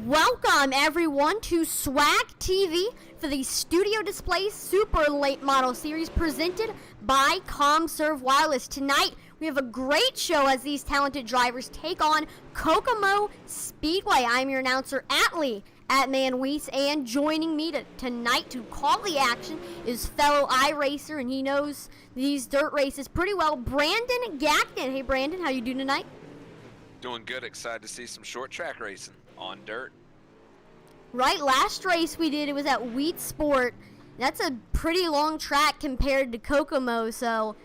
Welcome everyone to Swag TV for the Studio Display Super Late Model Series presented by ComServe Wireless. Tonight we have a great show as these talented drivers take on Kokomo Speedway. I'm your announcer Atlee @ManWeese, and joining me tonight to call the action is fellow iRacer, and he knows these dirt races pretty well, Brandon Gagnon. Hey Brandon, how you doing tonight? Doing good. Excited to see some short track racing on dirt. Right, last race we did, it was at Wheat Sport. That's a pretty long track compared to Kokomo, so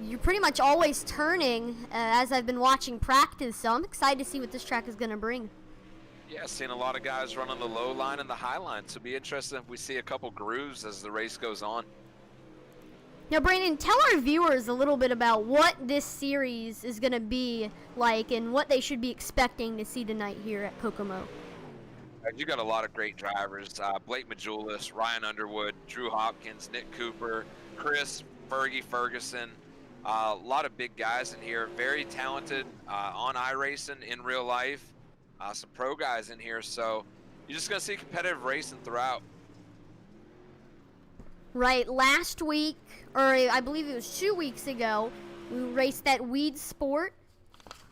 you're pretty much always turning as I've been watching practice, so I'm excited to see what this track is going to bring. Yeah, seeing a lot of guys running the low line and the high line, so it'll be interesting if we see a couple grooves as the race goes on. Now, Brandon, tell our viewers a little bit about what this series is going to be like and what they should be expecting to see tonight here at Kokomo. You got a lot of great drivers. Blake Majulis, Ryan Underwood, Drew Hopkins, Nick Cooper, Chris, Fergie Ferguson. A lot of big guys in here. Very talented on iRacing in real life. Some pro guys in here. So you're just going to see competitive racing throughout. Right, last week, or I believe it was 2 weeks ago, we raced that Weed Sport,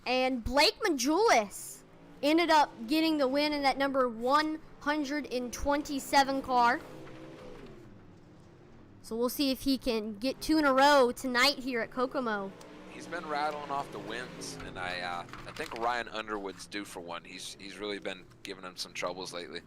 and Blake Majulis ended up getting the win in that number 127 car. So we'll see if he can get 2 in a row tonight here at Kokomo. He's been rattling off the wins, and I think Ryan Underwood's due for one. He's really been giving him some troubles lately.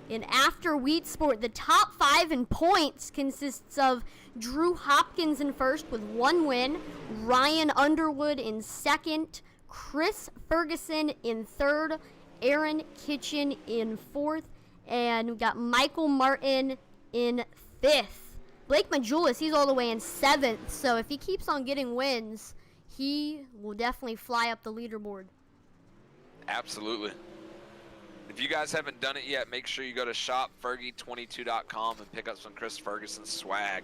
And after Wheat Sport, the top 5 in points consists of Drew Hopkins in first with 1 win, Ryan Underwood in second, Chris Ferguson in third, Aaron Kitchen in fourth, and we've got Michael Martin in 5th. Blake Majulis, he's all the way in 7th, so if he keeps on getting wins, he will definitely fly up the leaderboard. Absolutely. If you guys haven't done it yet, make sure you go to shopfergie22.com and pick up some Chris Ferguson swag.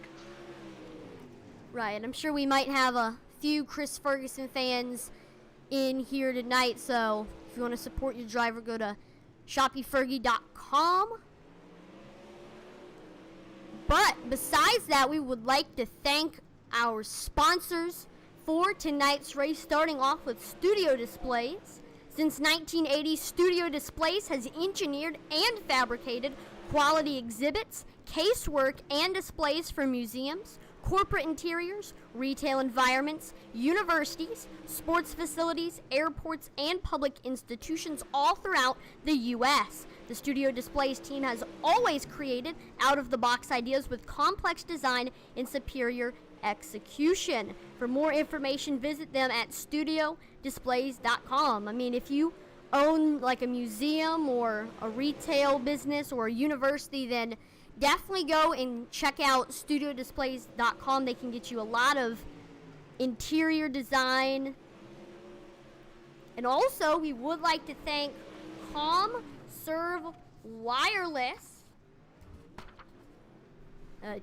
Right, and I'm sure we might have a few Chris Ferguson fans in here tonight, so if you want to support your driver, go to shopfergie.com. But besides that, we would like to thank our sponsors for tonight's race, starting off with Studio Displays. Since 1980, Studio Displays has engineered and fabricated quality exhibits, casework, and displays for museums, corporate interiors, retail environments, universities, sports facilities, airports, and public institutions all throughout the U.S. The Studio Displays team has always created out-of-the-box ideas with complex design and superior execution. For more information, visit them at studiodisplays.com. I mean, if you own like a museum or a retail business or a university, then definitely go and check out studiodisplays.com. They can get you a lot of interior design. And also, we would like to thank ComServe Wireless.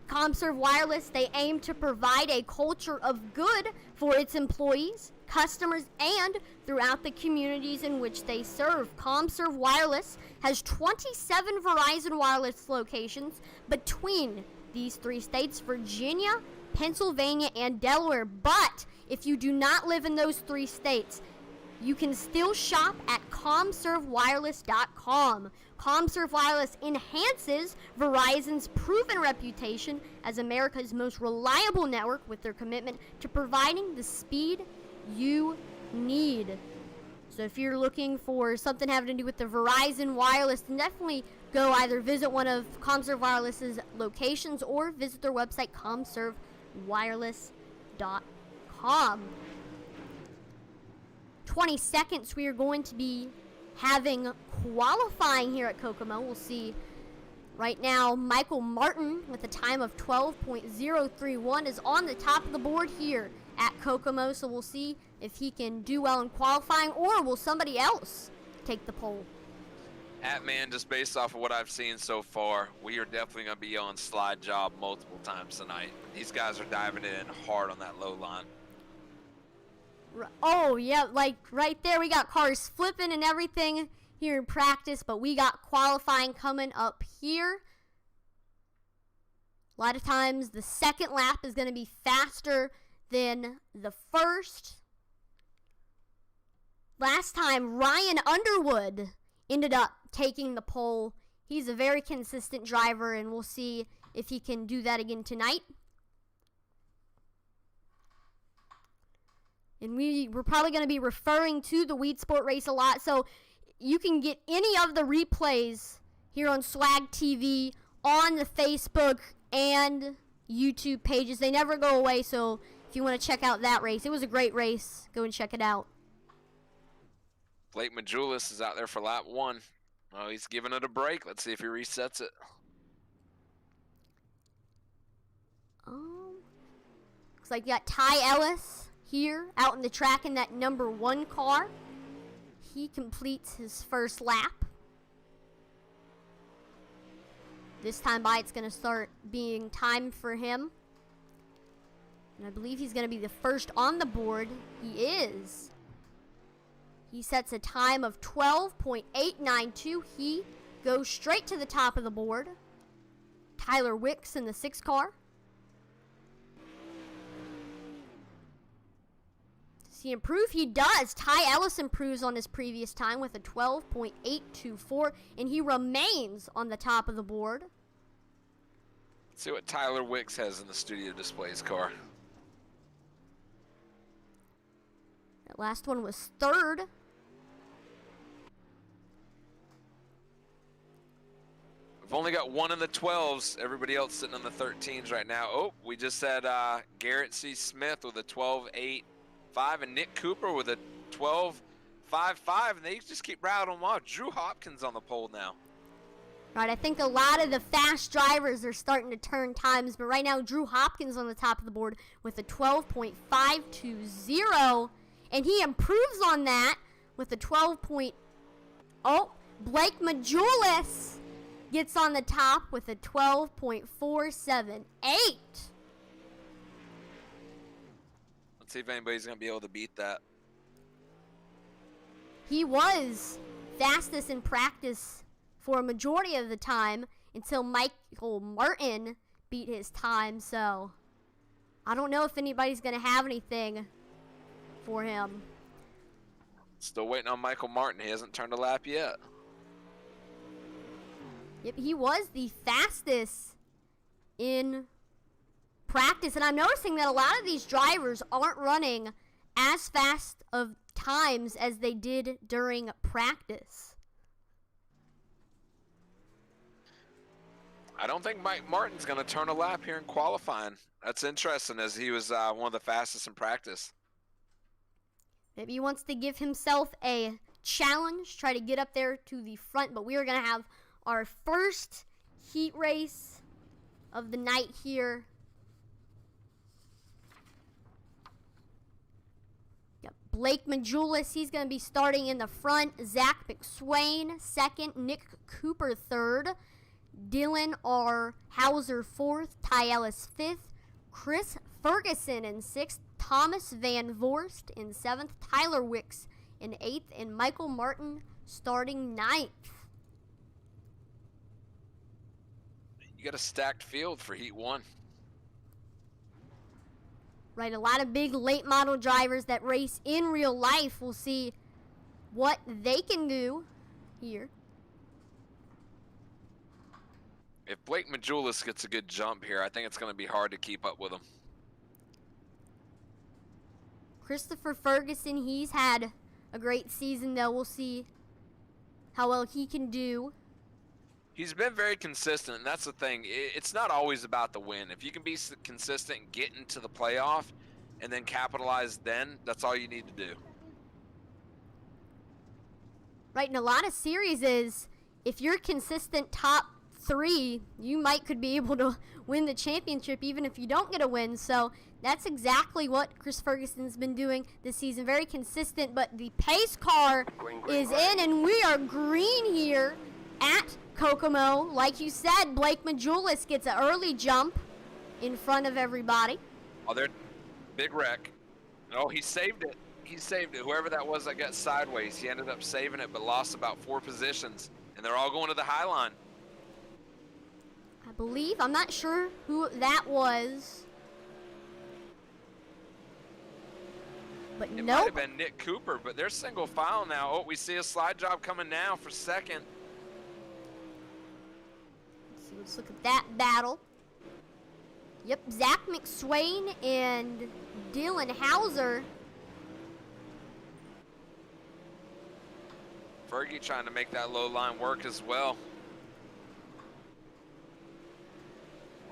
ComServe Wireless, they aim to provide a culture of good for its employees, customers, and throughout the communities in which they serve. ComServe Wireless has 27 Verizon Wireless locations between these 3 states, Virginia, Pennsylvania, and Delaware. But if you do not live in those 3 states, you can still shop at ComServeWireless.com. ComServe Wireless enhances Verizon's proven reputation as America's most reliable network with their commitment to providing the speed you need. So if you're looking for something having to do with the Verizon Wireless, then definitely go either visit one of ComServe Wireless's locations or visit their website, ComServeWireless.com. 20 seconds, we are going to be having qualifying here at Kokomo. We'll see right now Michael Martin with a time of 12.031 is on the top of the board here at Kokomo, so we'll see if he can do well in qualifying, or will somebody else take the pole? Man, just based off of what I've seen so far, we are definitely going to be on slide job multiple times tonight. These guys are diving in hard on that low line. Oh, yeah, like right there we got cars flipping and everything. here in practice, but we got qualifying coming up here. A lot of times the second lap is going to be faster than the first. Last time, Ryan Underwood ended up taking the pole. He's a very consistent driver, and we'll see if he can do that again tonight. And we're probably going to be referring to the Weed Sport race a lot, so you can get any of the replays here on Swag TV on the Facebook and YouTube pages. They never go away, so if you want to check out that race, it was a great race. Go and check it out. Blake Majulis is out there for lap 1. Oh, he's giving it a break. Let's see if he resets it. Looks like you got Ty Ellis here out in the track in that number 1 car. He completes his first lap. This time by, it's going to start being time for him. And I believe he's going to be the first on the board. He is. He sets a time of 12.892. He goes straight to the top of the board. Tyler Wicks in the 6 car. Does he improve? He does. Ty Ellis improves on his previous time with a 12.824, and he remains on the top of the board. Let's see what Tyler Wicks has in the studio displays car. That last one was 3rd. We've only got 1 in the 12s. Everybody else sitting on the 13s right now. Oh, we just had Garrett C. Smith with a 12.85 and Nick Cooper with a 12.55, and they just keep rattling them off. Drew Hopkins on the pole now. Right, I think a lot of the fast drivers are starting to turn times, but right now Drew Hopkins on the top of the board with a 12.520, and he improves on that with a 12. Oh, Blake Majulis gets on the top with a 12.478. Let's see if anybody's going to be able to beat that. He was fastest in practice for a majority of the time until Michael Martin beat his time, so I don't know if anybody's going to have anything for him. Still waiting on Michael Martin. He hasn't turned a lap yet. Yep, he was the fastest in practice, and I'm noticing that a lot of these drivers aren't running as fast of times as they did during practice. I don't think Mike Martin's going to turn a lap here in qualifying. That's interesting, as he was one of the fastest in practice. Maybe he wants to give himself a challenge, try to get up there to the front, but we are going to have our first heat race of the night here. Got Blake Majulis, he's going to be starting in the front. Zach McSwain, 2nd. Nick Cooper, 3rd. Dylan R. Hauser, 4th. Ty Ellis, 5th. Chris Ferguson in 6th. Thomas Van Vorst in 7th. Tyler Wicks in 8th. And Michael Martin starting 9th. You got a stacked field for Heat 1. Right, a lot of big late model drivers that race in real life. We'll see what they can do here. If Blake Majulis gets a good jump here, I think it's going to be hard to keep up with him. Christopher Ferguson, he's had a great season, though. We'll see how well he can do. He's been very consistent, and that's the thing. It's not always about the win. If you can be consistent and get into the playoff and then capitalize then, that's all you need to do. Right, in a lot of series is, if you're consistent top 3, you could be able to win the championship even if you don't get a win. So that's exactly what Chris Ferguson's been doing this season. Very consistent, but the pace car is in, and we are green here at Kokomo. Like you said, Blake Majulis gets an early jump in front of everybody. Oh, they're big wreck. Oh, he saved it. he saved it. Whoever that was that got sideways, he ended up saving it, but lost about 4 positions. And they're all going to the high line. I believe, I'm not sure who that was. But It no. might have been Nick Cooper, but they're single file now. Oh, we see a slide job coming now for second. Let's look at that battle. Yep, Zach McSwain and Dylan Hauser. Fergie trying to make that low line work as well.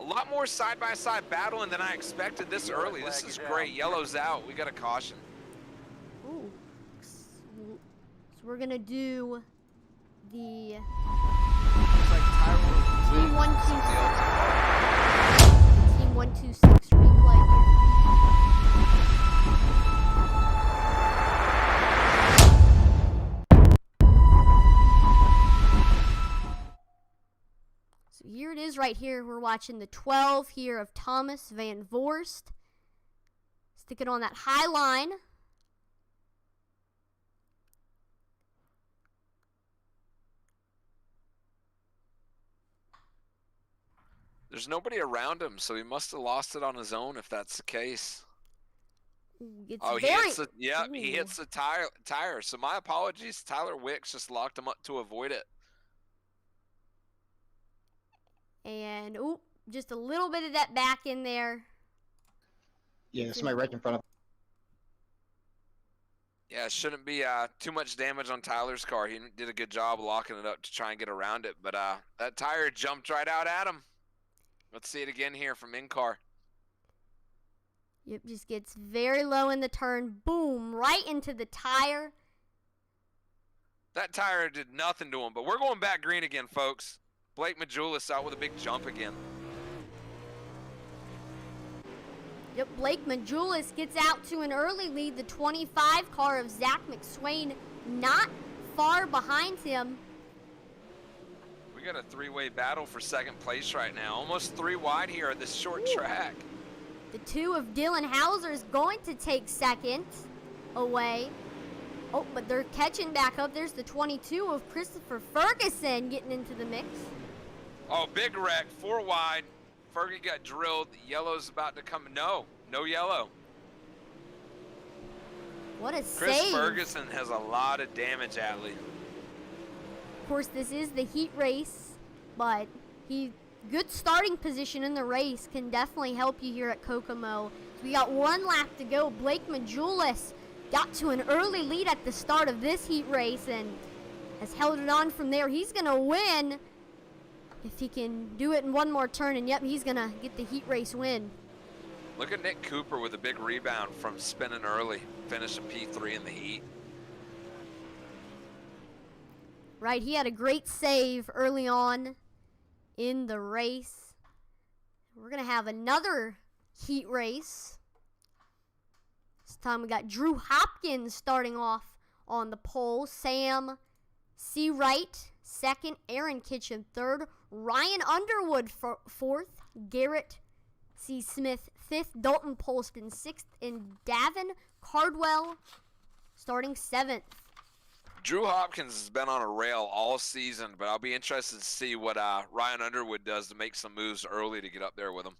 A lot more side-by-side battling than I expected this early. This is great. Yellow's out. We got a caution. Ooh. So we're going to do the Team 126 replay here. So here it is right here. We're watching the 12 here of Thomas Van Voorst. Stick it on that high line. There's nobody around him, so he must have lost it on his own if that's the case. It's Oh, very, he hits the tire. So my apologies. Tyler Wicks just locked him up to avoid it. And, ooh, just a little bit of that back in there. Yeah, there's somebody right in front of. Yeah, it shouldn't be too much damage on Tyler's car. He did a good job locking it up to try and get around it. But that tire jumped right out at him. Let's see it again here from in-car. Yep, just gets very low in the turn. Boom, right into the tire. That tire did nothing to him, but we're going back green again, folks. Blake Majulis out with a big jump again. Yep, Blake Majulis gets out to an early lead. The 25 car of Zach McSwain not far behind him. We got a 3-way battle for second place right now. Almost 3 wide here at this short track. The 2 of Dylan Hauser is going to take second away. Oh, but they're catching back up. There's the 22 of Christopher Ferguson getting into the mix. Oh, big wreck, 4 wide. Fergie got drilled. Yellow's about to come. No yellow. What a Chris save. Ferguson has a lot of damage, Adley. Of course, this is the heat race, but good starting position in the race can definitely help you here at Kokomo. So we got 1 lap to go. Blake Majulis got to an early lead at the start of this heat race and has held it on from there. He's going to win if he can do it in one more turn, and yep, he's going to get the heat race win. Look at Nick Cooper with a big rebound from spinning early, finishing P3 in the heat. Right, he had a great save early on in the race. We're going to have another heat race. This time we got Drew Hopkins starting off on the pole. Sam C. Wright, second. Aaron Kitchen, third. Ryan Underwood, fourth. Garrett C. Smith, fifth. Dalton Polston, sixth. And Davin Cardwell starting seventh. Drew Hopkins has been on a rail all season, but I'll be interested to see what Ryan Underwood does to make some moves early to get up there with him.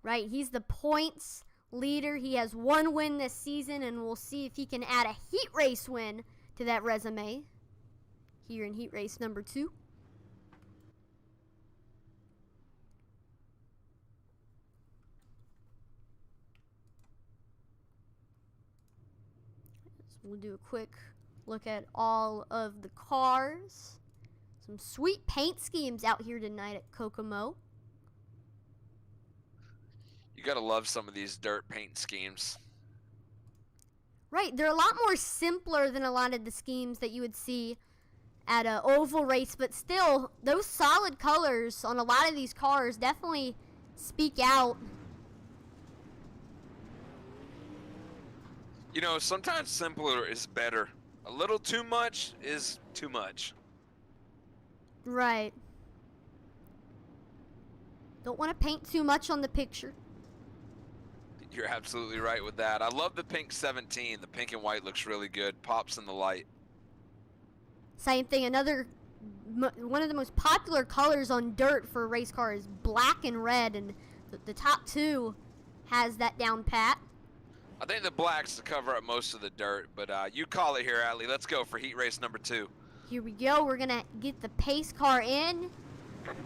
Right, he's the points leader. He has 1 win this season, and we'll see if he can add a heat race win to that resume here in heat race number 2. So we'll do a quick look at all of the cars. Some sweet paint schemes out here tonight at Kokomo. You gotta love some of these dirt paint schemes. Right, they're a lot more simpler than a lot of the schemes that you would see at an oval race, but still, those solid colors on a lot of these cars definitely speak out. You know, sometimes simpler is better. A little too much is too much. Right. Don't want to paint too much on the picture. You're absolutely right with that. I love the pink 17. The pink and white looks really good. Pops in the light. Same thing. One of the most popular colors on dirt for a race car is black and red, and the top two has that down pat. I think the black's to cover up most of the dirt, but you call it here, Atlee. Let's go for heat race number 2. Here we go. We're going to get the pace car in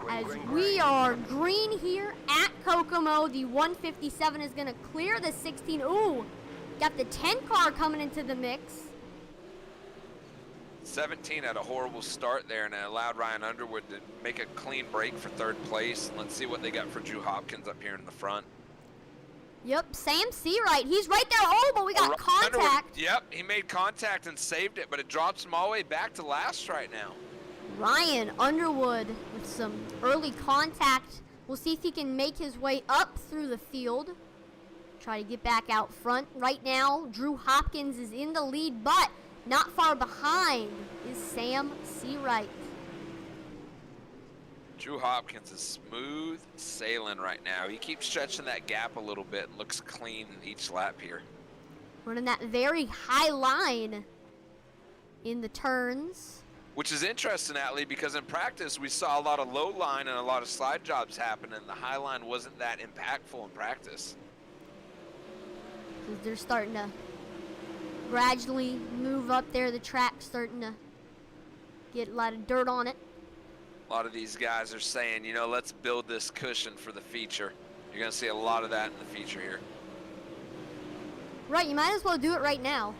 as we are green here at Kokomo. The 157 is going to clear the 16. Ooh, got the 10 car coming into the mix. 17 had a horrible start there, and it allowed Ryan Underwood to make a clean break for 3rd place. And let's see what they got for Drew Hopkins up here in the front. Yep, Sam Seawright. He's right there. Oh, but we got contact. Underwood, yep, he made contact and saved it, but it drops him all the way back to last right now. Ryan Underwood with some early contact. We'll see if he can make his way up through the field. Try to get back out front. Right now, Drew Hopkins is in the lead, but not far behind is Sam Seawright. Drew Hopkins is smooth sailing right now. He keeps stretching that gap a little bit and looks clean each lap here. Running that very high line in the turns. Which is interesting, Atlee, because in practice we saw a lot of low line and a lot of slide jobs happen, and the high line wasn't that impactful in practice. They're starting to gradually move up there. The track's starting to get a lot of dirt on it. A lot of these guys are saying, you know, let's build this cushion for the feature. You're going to see a lot of that in the feature here. Right, you might as well do it right now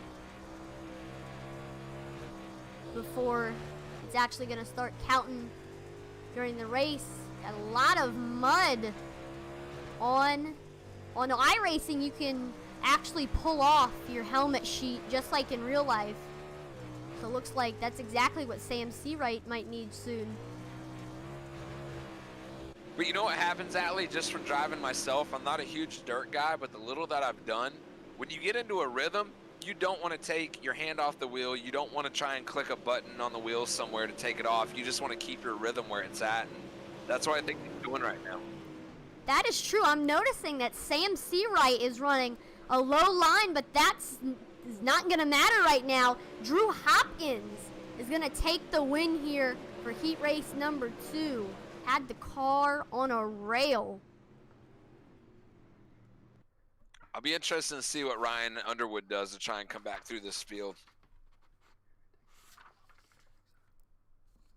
before it's actually going to start counting during the race. Got a lot of mud on iRacing. You can actually pull off your helmet sheet just like in real life. So it looks like that's exactly what Sam Seawright might need soon. But you know what happens, Atlee, just from driving myself? I'm not a huge dirt guy, but the little that I've done, when you get into a rhythm, you don't want to take your hand off the wheel. You don't want to try and click a button on the wheel somewhere to take it off. You just want to keep your rhythm where it's at. And that's what I think he's doing right now. That is true. I'm noticing that Sam Seawright is running a low line, but that's not going to matter right now. Drew Hopkins is going to take the win here for heat race number 2. Had the car on a rail. I'll be interested to see what Ryan Underwood does to try and come back through this field.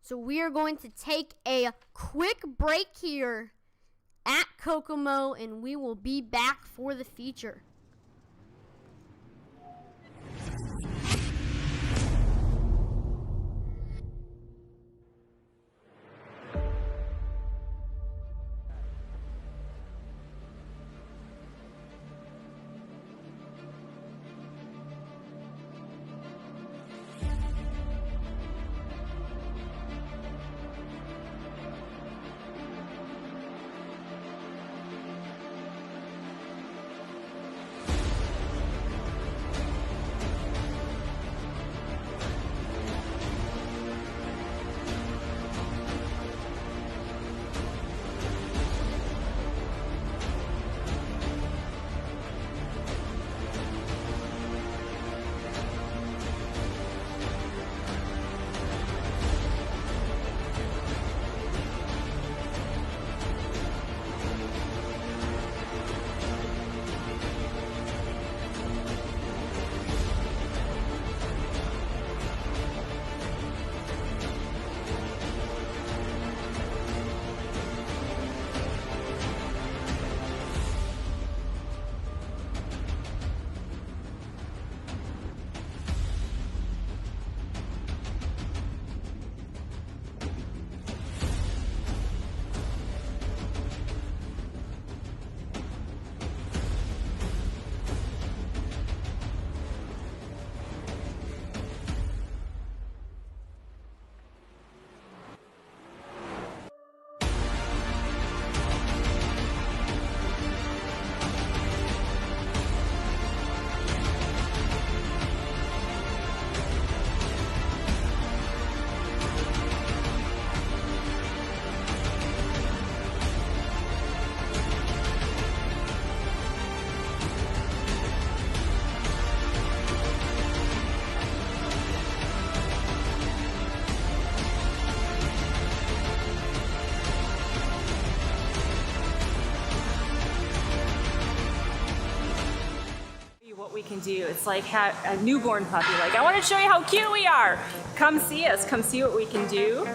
So we are going to take a quick break here at Kokomo, and we will be back for the feature. we can do. It's like a newborn puppy. Like, I want to show you how cute we are. Come see us. Come see what we can do.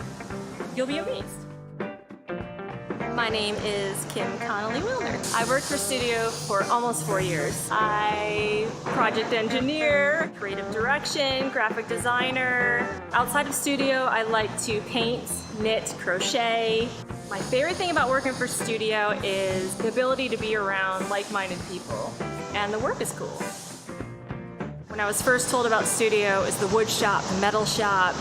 You'll be amazed. My name is Kim Connolly-Wilner. I worked for Studio for almost 4 years. I project engineer, creative direction, graphic designer. Outside of Studio, I like to paint, knit, crochet. My favorite thing about working for Studio is the ability to be around like-minded people, and the work is cool. When I was first told about Studio, is the wood shop, the metal shop,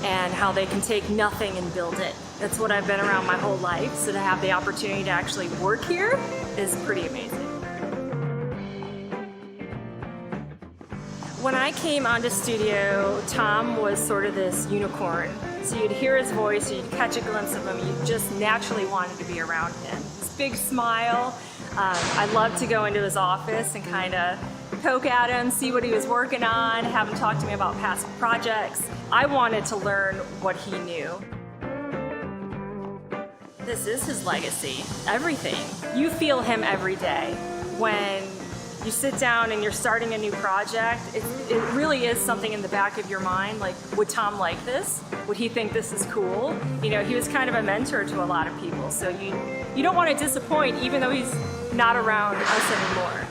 and how they can take nothing and build it. That's what I've been around my whole life, so to have the opportunity to actually work here is pretty amazing. When I came onto Studio, Tom was sort of this unicorn. So you'd hear his voice, you'd catch a glimpse of him, you just naturally wanted to be around him. This big smile. I loved to go into his office and kind of poke at him, see what he was working on, have him talk to me about past projects. I wanted to learn what he knew. This is his legacy, everything. You feel him every day. When you sit down and you're starting a new project, it really is something in the back of your mind, like, would Tom like this? Would he think this is cool? You know, he was kind of a mentor to a lot of people, so you don't want to disappoint even though he's not around us anymore.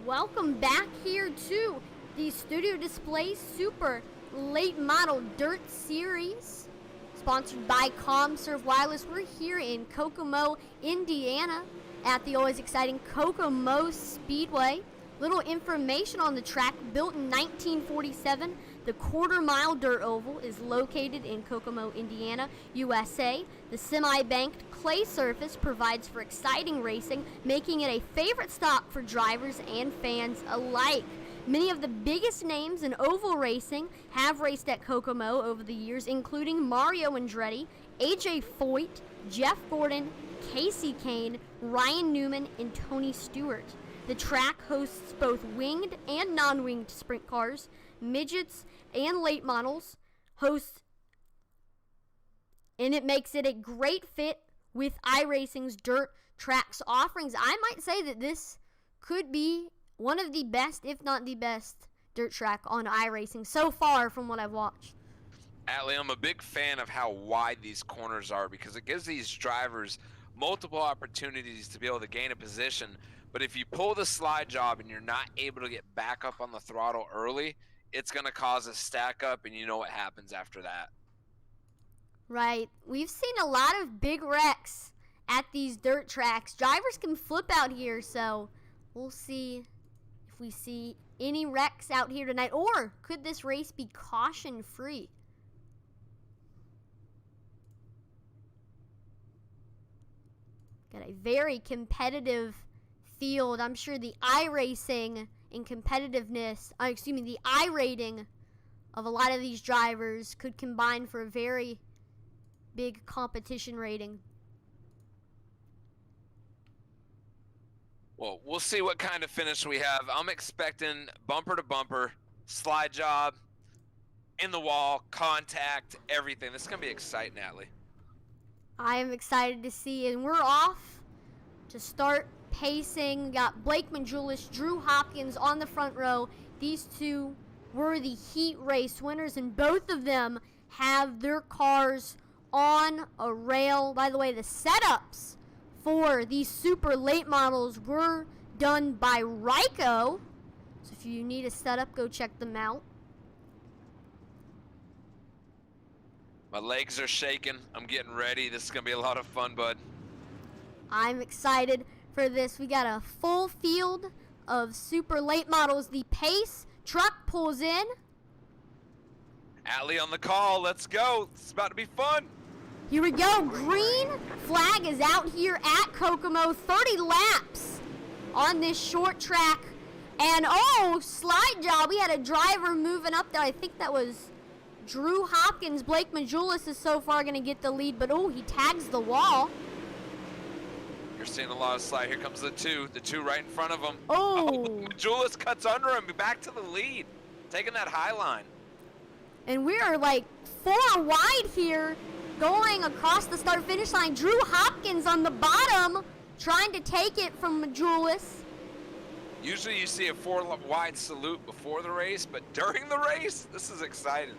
Welcome back here to the Studio Display Super Late Model Dirt Series, sponsored by ComServe Wireless. We're here in Kokomo, Indiana, at the always exciting Kokomo Speedway. Little information on the track. Built in 1947, the quarter-mile dirt oval is located in Kokomo, Indiana, USA. The semi-banked clay surface provides for exciting racing, making it a favorite stop for drivers and fans alike. Many of the biggest names in oval racing have raced at Kokomo over the years, including Mario Andretti, AJ Foyt, Jeff Gordon, Casey Kane, Ryan Newman, and Tony Stewart. The track hosts both winged and non-winged sprint cars, midgets, and late models, and it makes it a great fit with iRacing's dirt tracks offerings. I might say that this could be one of the best, if not the best, dirt track on iRacing so far from what I've watched. Atlee, I'm a big fan of how wide these corners are because it gives these drivers multiple opportunities to be able to gain a position. But if you pull the slide job and you're not able to get back up on the throttle early, it's going to cause a stack up, and you know what happens after that. Right. We've seen a lot of big wrecks at these dirt tracks. Drivers can flip out here, so we'll see if we see any wrecks out here tonight. Or could this race be caution-free? Got a very competitive field. I'm sure the iRacing and competitiveness, the iRating of a lot of these drivers could combine for a very big competition rating. Well, we'll see what kind of finish we have. I'm expecting bumper to bumper, slide job, in the wall, contact, everything. This is going to be exciting, Atlee. I am excited to see, and we're off to start pacing. We got Blake Majulis, Drew Hopkins on the front row. These two were the heat race winners, and both of them have their cars on a rail. By the way, the setups for these super late models were done by Ryko. So if you need a setup, go check them out. My legs are shaking. I'm getting ready. This is going to be a lot of fun, bud. I'm excited for this. We got a full field of super late models. The pace truck pulls in. Atlee on the call. Let's go. It's about to be fun. Here we go. Green flag is out here at Kokomo. 30 laps on this short track. And slide job. We had a driver moving up there. I think that was Drew Hopkins. Blake Majulis is so far going to get the lead, but he tags the wall. You're seeing a lot of slide. Here comes the two right in front of him. Oh. Julius cuts under him, back to the lead, taking that high line. And we are like 4 wide here, going across the start-finish line. Drew Hopkins on the bottom, trying to take it from Majulis. Usually you see a 4 wide salute before the race, but during the race, this is exciting.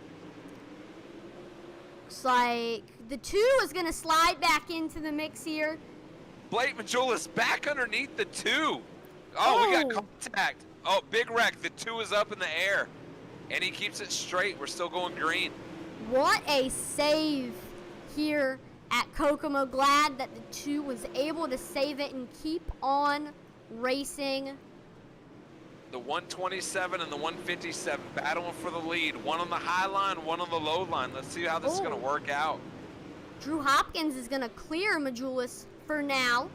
Looks like the 2 is going to slide back into the mix here. Blake Majulis back underneath the 2. Oh, we got Oh. contact. Oh, big wreck. The 2 is up in the air, and he keeps it straight. We're still going green. What a save here at Kokomo. Glad that the 2 was able to save it and keep on racing. The 127 and the 157 battling for the lead. One on the high line, one on the low line. Let's see how this is going to work out. Drew Hopkins is going to clear Majulis for now.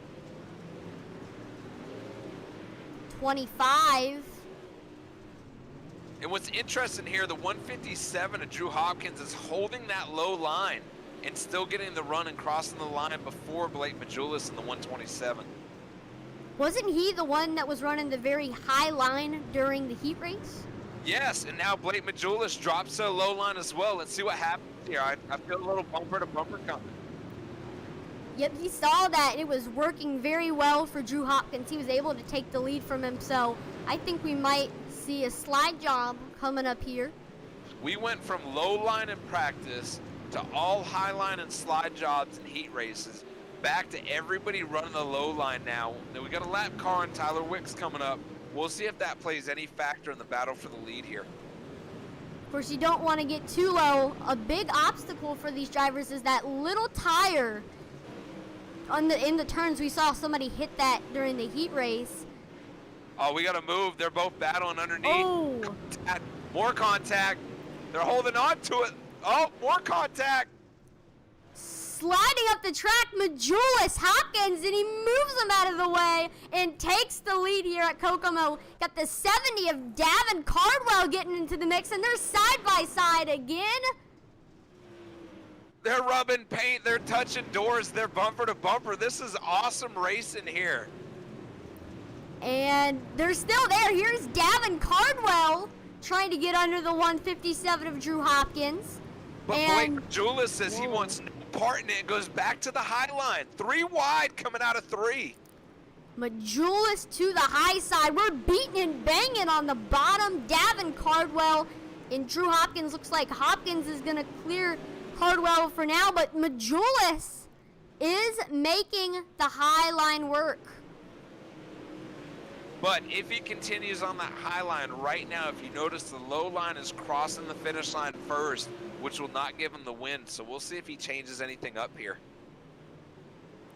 25. And what's interesting here, the 157 of Drew Hopkins is holding that low line and still getting the run and crossing the line before Blake Majulis in the 127. Wasn't he the one that was running the very high line during the heat race? Yes, and now Blake Majulis drops to a low line as well. Let's see what happens here. I feel a little bumper to bumper coming. Yep, he saw that it was working very well for Drew Hopkins. He was able to take the lead from him, so I think we might see a slide job coming up here. We went from low line in practice to all high line and slide jobs and heat races. Back to everybody running the low line now. We got a lap car and Tyler Wicks coming up. We'll see if that plays any factor in the battle for the lead here. Of course, you don't want to get too low. A big obstacle for these drivers is that little tire. In the turns, we saw somebody hit that during the heat race. Oh, we got to move. They're both battling underneath. Oh. Contact. More contact. They're holding on to it. Oh, more contact. Sliding up the track, Majulis Hopkins, and he moves him out of the way and takes the lead here at Kokomo. Got the 70 of Davin Cardwell getting into the mix, and they're side by side again. They're rubbing paint. They're touching doors. They're bumper to bumper. This is awesome racing here. And they're still there. Here's Davin Cardwell trying to get under the 157 of Drew Hopkins. But And- Blake Majulis says he wants no part in it. It goes back to the high line. 3 wide coming out of 3. Majulis to the high side. We're beating and banging on the bottom. Davin Cardwell and Drew Hopkins. Looks like Hopkins is going to clear Cardwell for now, but Majulis is making the high line work. But if he continues on that high line right now, if you notice the low line is crossing the finish line first, which will not give him the win. So we'll see if he changes anything up here.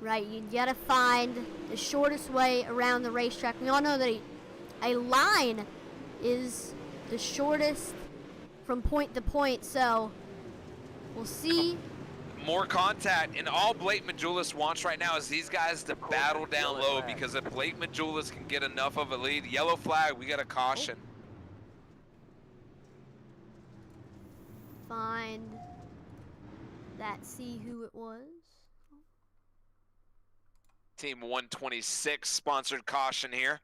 Right, you gotta find the shortest way around the racetrack. We all know that a line is the shortest from point to point, so we'll see. More contact, and all Blake Majulis wants right now is these guys to battle down low, because if Blake Majulis can get enough of a lead, yellow flag, we got a caution. Find that, see who it was. Team 126 sponsored caution here.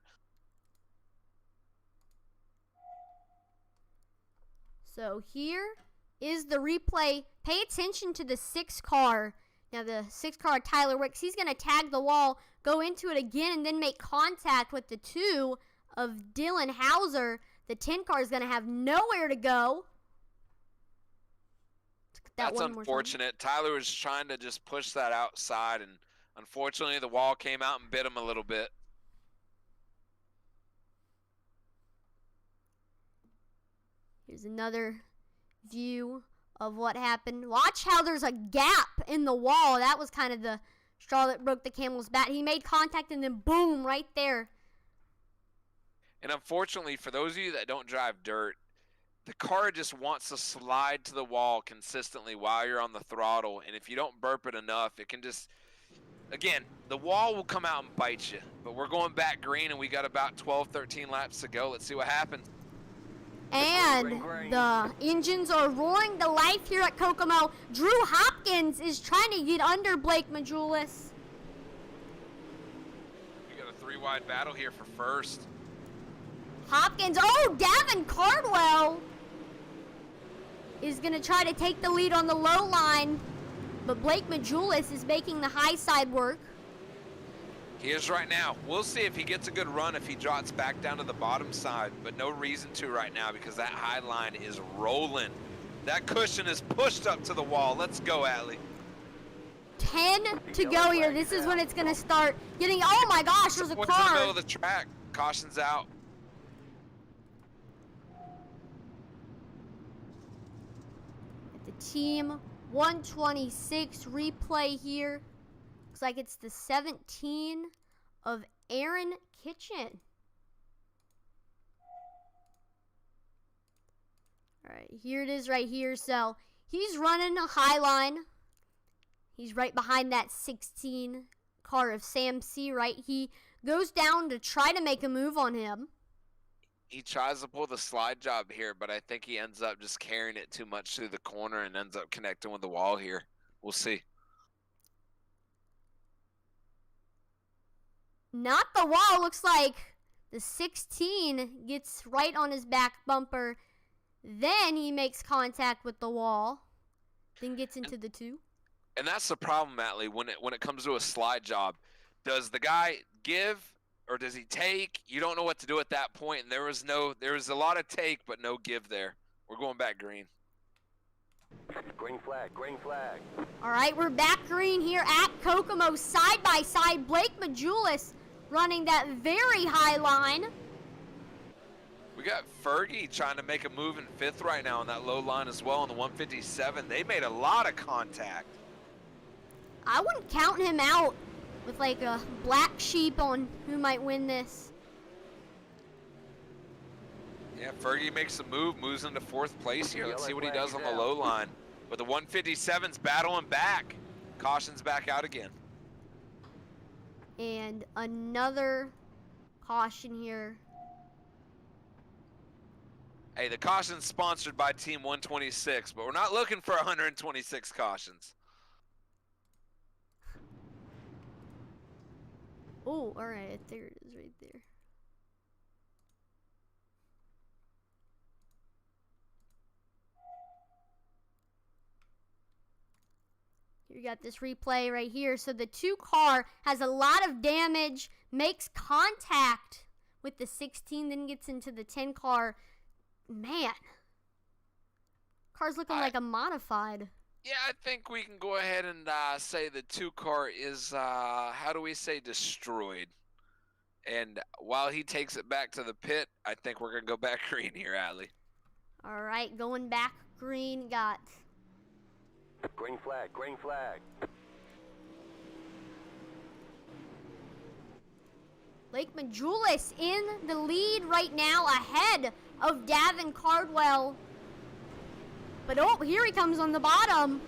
So here is the replay. Pay attention to the 6 car. Now the 6 car, Tyler Wicks, he's going to tag the wall, go into it again, and then make contact with the 2 of Dylan Hauser. The 10 car is going to have nowhere to go. That's unfortunate. Tyler was trying to just push that outside, and unfortunately the wall came out and bit him a little bit. Here's another view of what happened. Watch how there's a gap in the wall. That was kind of the straw that broke the camel's back. He made contact and then boom, right there. And unfortunately, for those of you that don't drive dirt, the car just wants to slide to the wall consistently while you're on the throttle. And if you don't burp it enough, it can just, again, the wall will come out and bite you. But we're going back green, and we got about 12, 13 laps to go. Let's see what happens. And the engines are roaring to life here at Kokomo. Drew Hopkins is trying to get under Blake Majulis. Three-wide battle here for first. Hopkins, oh, Davin Cardwell is going to try to take the lead on the low line, but Blake Majulis is making the high side work. He is right now. We'll see if he gets a good run, if he drops back down to the bottom side, but no reason to right now because that high line is rolling. That cushion is pushed up to the wall. Let's go, Atlee. 10 to go here. This is when it's going to start getting, oh my gosh, there's a Someone's in the middle car. of the track. Caution's out. At the team 126 replay here. Looks like it's the 17 of Aaron Kitchen. All right, here it is right here. So he's running a high line. He's right behind that 16 car of Sam C, right? He goes down to try to make a move on him. He tries to pull the slide job here, but I think he ends up just carrying it too much through the corner and ends up connecting with the wall here. We'll see. Not the wall. Looks like the 16 gets right on his back bumper. Then he makes contact with the wall. Then gets into the 2. And that's the problem, Atlee, when it comes to a slide job. Does the guy give or does he take? You don't know what to do at that point. And there was a lot of take, but no give there. We're going back green. Green flag, green flag. All right, we're back green here at Kokomo, side by side. Blake Majulis running that very high line. We got Fergie trying to make a move in 5th right now on that low line as well on the 157. They made a lot of contact. I wouldn't count him out with like a black sheep on who might win this. Yeah, Fergie makes a move, moves into 4th place here. Let's see what he does on the low line. But the 157's battling back. Caution's back out again. And another caution here. Hey, the caution's sponsored by Team 126, but we're not looking for 126 cautions. Oh, all right, there it is right there. Here you got this replay right here. So the 2 car has a lot of damage, makes contact with the 16, then gets into the 10 car. Man, car's looking like a modified. Yeah, I think we can go ahead and say the 2 car is, how do we say, destroyed. And while he takes it back to the pit, I think we're going to go back green here, Atlee. All right, going back green, got Green flag, green flag. Blake Majulis in the lead right now, ahead of Davin Cardwell. But oh, here he comes on the bottom.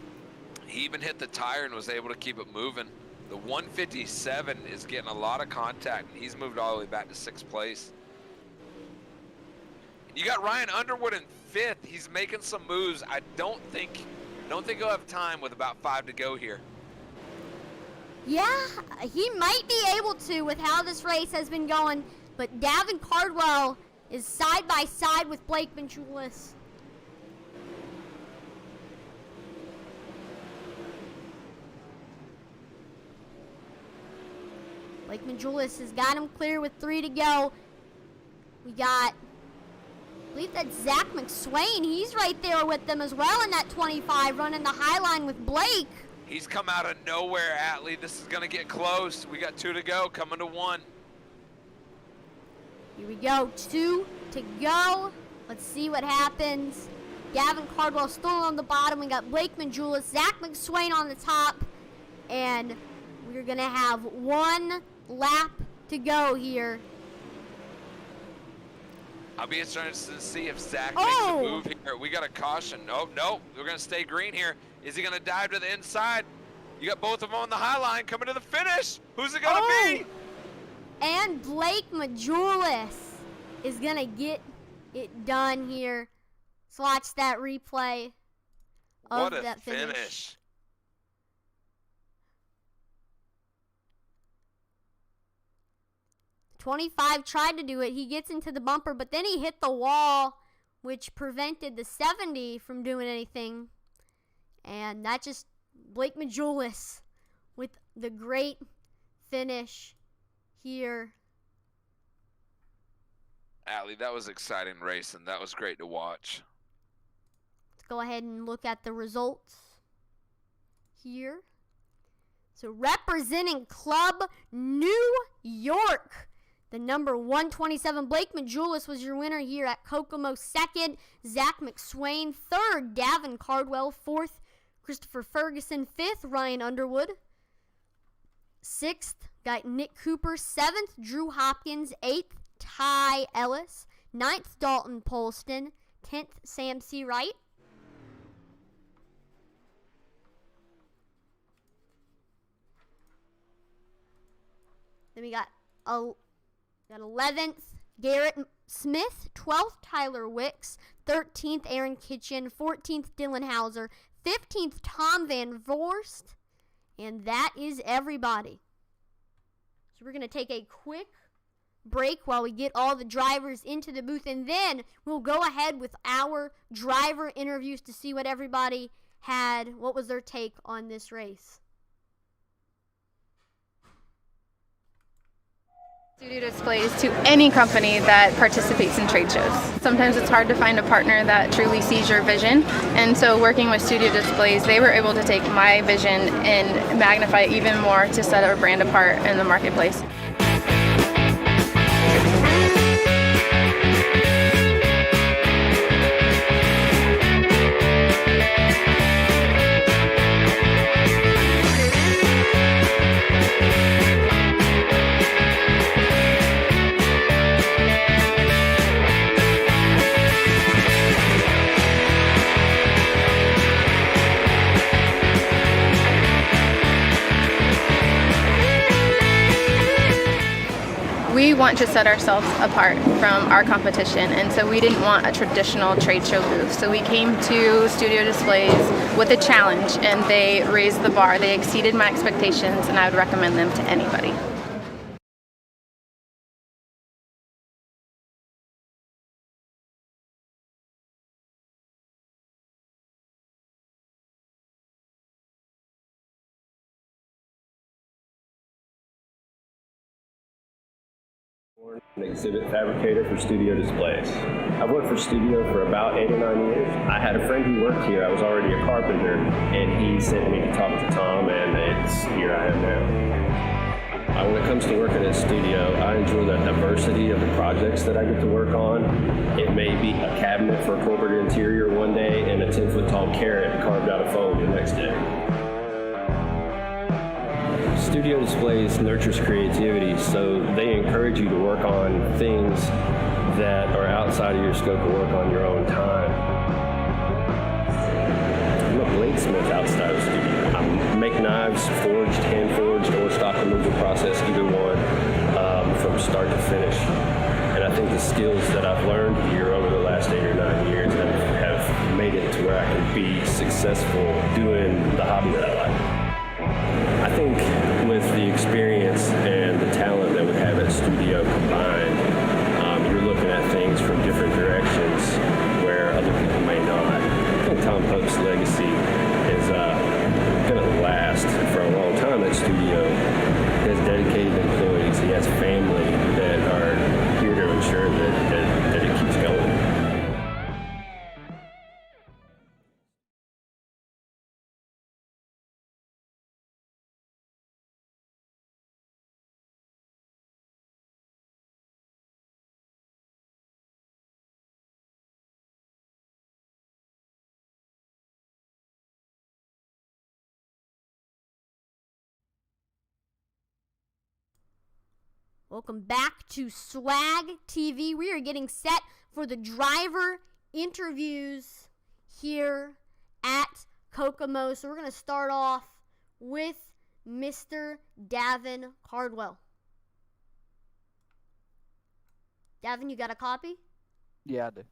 He even hit the tire and was able to keep it moving. The 157 is getting a lot of contact, and he's moved all the way back to 6th place. You got Ryan Underwood in 5th. He's making some moves. I don't think he'll have time with about 5 to go here. Yeah, he might be able to with how this race has been going, but Davin Cardwell is side by side with Blake Majulis. Blake Majulis has got him clear with 3 to go. We got, I believe that's Zach McSwain. He's right there with them as well in that 25, running the high line with Blake. He's come out of nowhere, Atlee. This is going to get close. We got 2 to go, coming to 1. Here we go, 2 to go. Let's see what happens. Gavin Cardwell still on the bottom. We got Blake Majulis, Zach McSwain on the top. And we're going to have 1 lap to go here. I'll be interested to see if Zach Oh! makes a move here. We got a caution. Nope, nope. We're going to stay green here. Is he going to dive to the inside? You got both of them on the high line coming to the finish. Who's it going to be? And Blake Majulis is going to get it done here. Let's watch that replay of What a that finish. 25 tried to do it. He gets into the bumper, but then he hit the wall, which prevented the 70 from doing anything. And that just, Blake Majulis with the great finish here. Allie, that was exciting racing. That was great to watch. Let's go ahead and look at the results here. So representing Club New York, the number 127, Blake Majulis was your winner here at Kokomo. Second, Zach McSwain. Third, Davin Cardwell. Fourth, Christopher Ferguson. Fifth, Ryan Underwood. Sixth, got Nick Cooper. Seventh, Drew Hopkins. Eighth, Ty Ellis. Ninth, Dalton Polston. 10th, Sam C. Wright. Then we got 11th, Garrett Smith. 12th, Tyler Wicks. 13th, Aaron Kitchen. 14th, Dylan Hauser. 15th, Tom Van Vorst. And that is everybody. So we're going to take a quick break while we get all the drivers into the booth. And then we'll go ahead with our driver interviews to see what everybody had, what was their take on this race. Studio displays to any company that participates in trade shows. Sometimes it's hard to find a partner that truly sees your vision, and so working with Studio Displays, they were able to take my vision and magnify it even more to set our brand apart in the marketplace. We want to set ourselves apart from our competition, and so we didn't want a traditional trade show booth. So we came to Studio Displays with a challenge, and they raised the bar. They exceeded my expectations, and I would recommend them to anybody. An exhibit fabricator for Studio Displays. I've worked for Studio for about 8 or 9 years. I had a friend who worked here. I was already a carpenter, and he sent me to talk to Tom, and here I am now. When it comes to working at Studio, I enjoy the diversity of the projects that I get to work on. It may be a cabinet for a corporate interior one day and a 10-foot tall carrot carved out of foam the next day. Studio Displays nurtures creativity, so they encourage you to work on things that are outside of your scope of work on your own time. I'm a bladesmith outside of Studio. I make knives, forged, hand-forged, or stock removal process, either one, from start to finish. And I think the skills that I've learned here over the last 8 or 9 years have made it to where I can be successful doing the hobby that I like. I think with the experience and the talent that we have at Studio combined, you're looking at things from different directions where other people may not. I think Tom Pope's legacy is going to last for a long time at Studio. He has dedicated employees. He has family that are here to ensure that it keeps going. Welcome back to Swag TV. We are getting set for the driver interviews here at Kokomo. So we're going to start off with Mr. Davin Cardwell. Davin, you got a copy? Yeah, I do.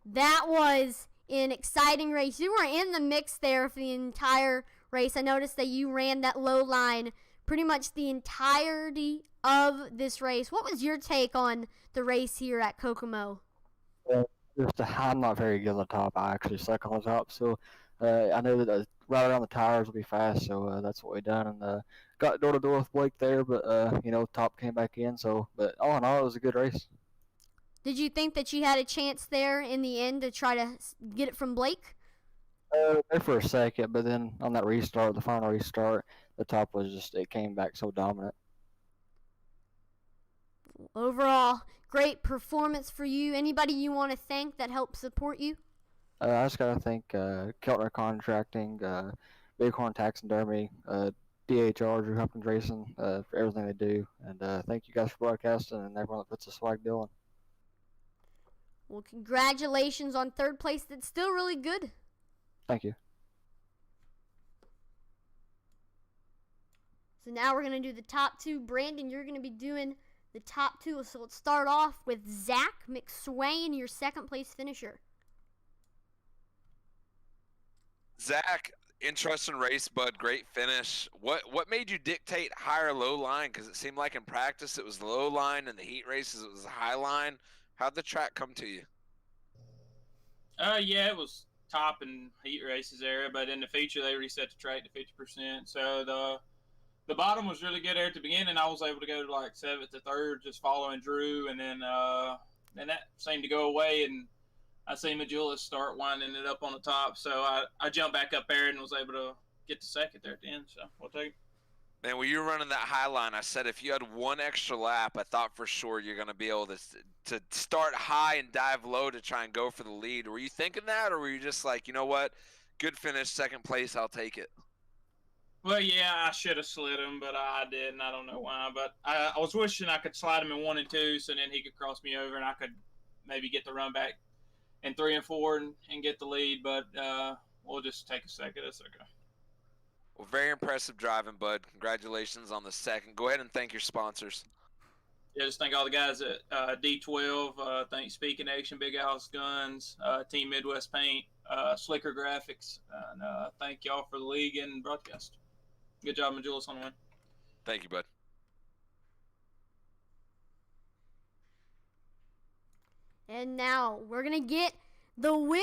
That was an exciting race. You were in the mix there for the entire race. I noticed that you ran that low line pretty much the entirety of this race. What was your take on the race here at Kokomo? I'm not very good on the top. I actually suck on the top, so I know that right around the tires will be fast, so that's what we done. And got door to door with Blake there, but top came back in. So, but all in all, it was a good race. Did you think that you had a chance there in the end to try to get it from Blake? There for a second, but then on that restart, the final restart, the top was it came back so dominant. Overall, great performance for you. Anybody you want to thank that helped support you? I just gotta thank Keltner Contracting, Bighorn Taxidermy, DHR, Drew Hopkins Racing, for everything they do, and thank you guys for broadcasting and everyone that puts the swag deal on. Well, congratulations on third place. That's still really good. Thank you. So now we're going to do the top two. Brandon, you're going to be doing the top two. So let's start off with Zach McSwain, your second place finisher. Zach, interesting race, bud. Great finish. What made you dictate higher low line? Because it seemed like in practice it was the low line, and the heat races it was the high line. How'd the track come to you? Yeah, it was top and heat races area, but in the feature they reset the track to 50%. So the bottom was really good there at the beginning. I was able to go to like 7th to 3rd, just following Drew, and then that seemed to go away, and I seen Majulis start winding it up on the top, so I jumped back up there and was able to get to second there at the end. So we'll take it. Man, when you were running that high line, I said if you had one extra lap, I thought for sure you're going to be able to start high and dive low to try and go for the lead. Were you thinking that, or were you just like, you know what, good finish, second place, I'll take it? Well, yeah, I should have slid him, but I didn't. I don't know why, but I was wishing I could slide him in 1 and 2, so then he could cross me over and I could maybe get the run back in 3 and 4 and get the lead, but we'll just take a second. That's okay. Well, very impressive driving, bud. Congratulations on the second. Go ahead and thank your sponsors. Yeah, just thank all the guys at D12. Thank Speaking Action, Big Alice Guns, Team Midwest Paint, Slicker Graphics, and thank y'all for the league and broadcast. Good job, Majulis, on the win. Thank you, bud. And now we're going to get the winner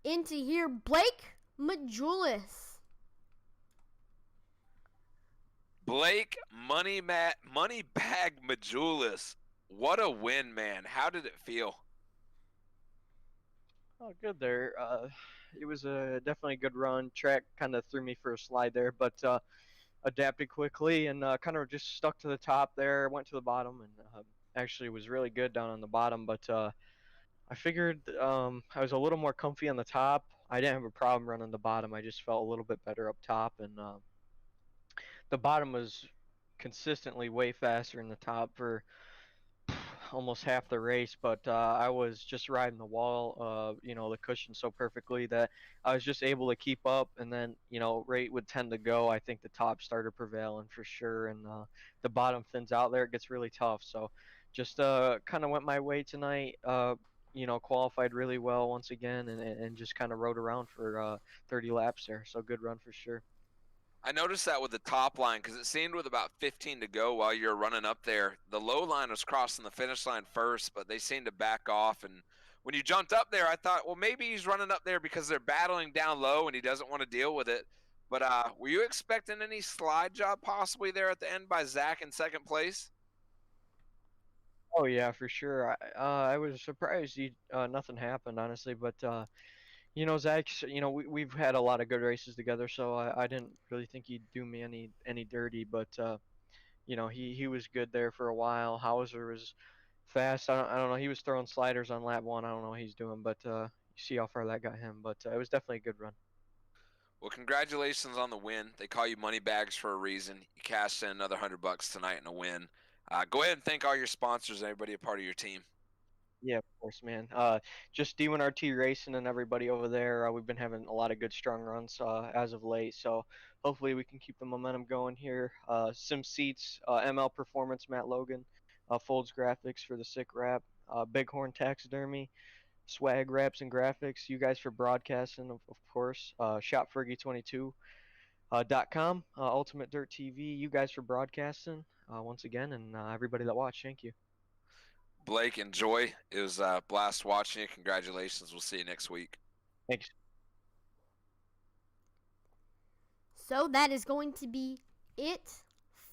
into here, Blake Majulis. Blake Moneybag Majulis. What a win, man. How did it feel? Oh, good there. It was definitely a good run. Track kind of threw me for a slide there, but adapted quickly and kind of just stuck to the top there. Went to the bottom and actually was really good down on the bottom, but I figured I was a little more comfy on the top. I didn't have a problem running the bottom. I just felt a little bit better up top, and the bottom was consistently way faster than the top for almost half the race, but I was just riding the wall, the cushion so perfectly that I was just able to keep up, and then, rate would tend to go. I think the top started prevailing for sure, and the bottom thins out there. It gets really tough, so just kind of went my way tonight, qualified really well once again, and just kind of rode around for 30 laps there, so good run for sure. I noticed that with the top line because it seemed with about 15 to go while you were running up there, the low line was crossing the finish line first, but they seemed to back off. And when you jumped up there, I thought, well, maybe he's running up there because they're battling down low and he doesn't want to deal with it. But were you expecting any slide job possibly there at the end by Zach in second place? Oh yeah, for sure. I was surprised nothing happened, honestly, but Zach, we've had a lot of good races together, so I didn't really think he'd do me any dirty, but he was good there for a while. Hauser was fast. I don't know. He was throwing sliders on lap 1. I don't know what he's doing, but you see how far that got him. But it was definitely a good run. Well, congratulations on the win. They call you money bags for a reason. You cashed in another $100 tonight in a win. Go ahead and thank all your sponsors and everybody a part of your team. Yeah, of course, man. Just D1RT Racing and everybody over there. We've been having a lot of good strong runs as of late, so hopefully we can keep the momentum going here. Sim Seats, ML Performance, Matt Logan, Folds Graphics for the Sick Wrap, Bighorn Taxidermy, Swag Wraps and Graphics. You guys for broadcasting, of course. Shop Fergie 22 .com, Ultimate Dirt TV. You guys for broadcasting once again, and everybody that watched, thank you. Blake, enjoy. It was a blast watching you. Congratulations. We'll see you next week. Thanks. So that is going to be it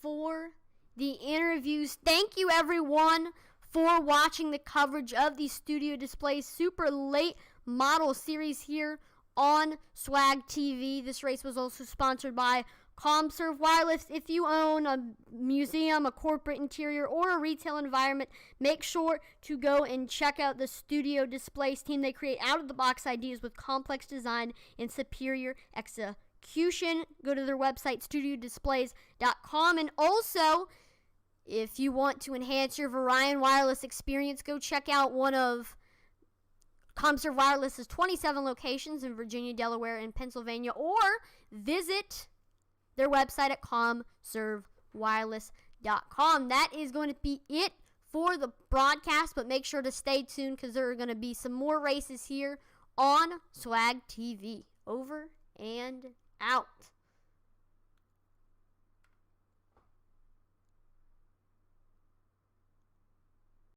for the interviews. Thank you, everyone, for watching the coverage of the Studio Displays Super Late Model Series here on Swag TV. This race was also sponsored by ComServe Wireless. If you own a museum, a corporate interior, or a retail environment, make sure to go and check out the Studio Displays team. They create out-of-the-box ideas with complex design and superior execution. Go to their website, studiodisplays.com. And also, if you want to enhance your Varian wireless experience, go check out one of ComServe Wireless's 27 locations in Virginia, Delaware, and Pennsylvania, or visit their website at comservewireless.com. That is going to be it for the broadcast, but make sure to stay tuned because there are going to be some more races here on Swag TV. Over and out.